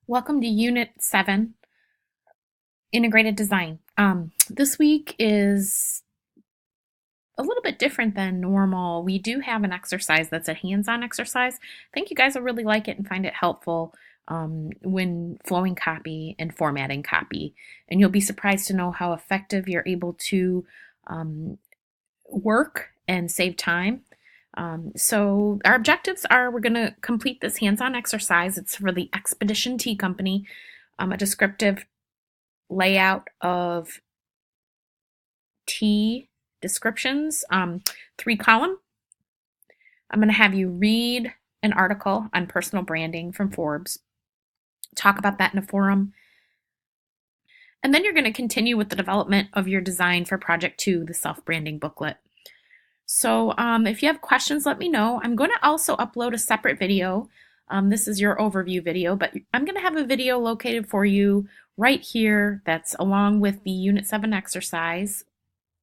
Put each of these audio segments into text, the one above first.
Welcome to Unit 7, Integrated Design. This week is a little bit different than normal. We do have an exercise that's a hands-on exercise. I think you guys will really like it and find it helpful when flowing copy and formatting copy. And you'll be surprised to know how effective you're able to work and save time. So our objectives are we're going to complete this hands-on exercise. It's for the Expedition Tea Company, a descriptive layout of tea descriptions, 3 column. I'm going to have you read an article on personal branding from Forbes, talk about that in a forum, and then you're going to continue with the development of your design for Project 2, the self-branding booklet. So if you have questions, let me know. I'm going to also upload a separate video. This is your overview video, but I'm going to have a video located for you right here that's along with the Unit 7 exercise,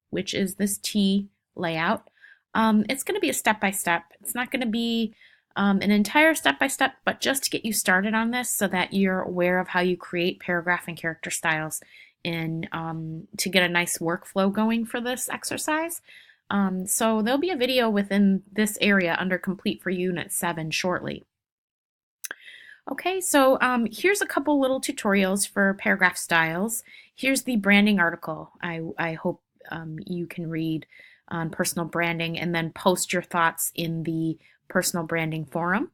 which is this T layout. It's going to be a step-by-step. It's not going to be an entire step-by-step, but just to get you started on this so that you're aware of how you create paragraph and character styles and to get a nice workflow going for this exercise. So there'll be a video within this area under Complete for Unit 7 shortly. Okay, so here's a couple little tutorials for paragraph styles. Here's the branding article I hope you can read on personal branding and then post your thoughts in the personal branding forum.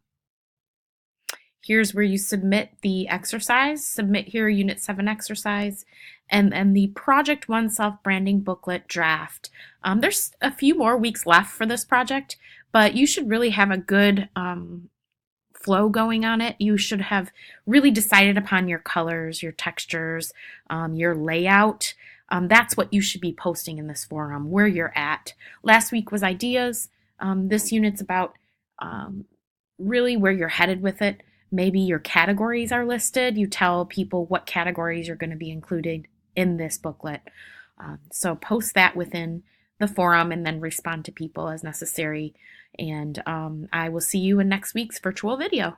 Here's where you submit the exercise. Submit here Unit 7 exercise and the Project 1 self-branding booklet draft. There's a few more weeks left for this project, but you should really have a good flow going on it. You should have really decided upon your colors, your textures, your layout. That's what you should be posting in this forum, where you're at. Last week was ideas. This unit's about really where you're headed with it. Maybe your categories are listed. You tell people what categories are going to be included in this booklet. So post that within the forum and then respond to people as necessary. And I will see you in next week's virtual video.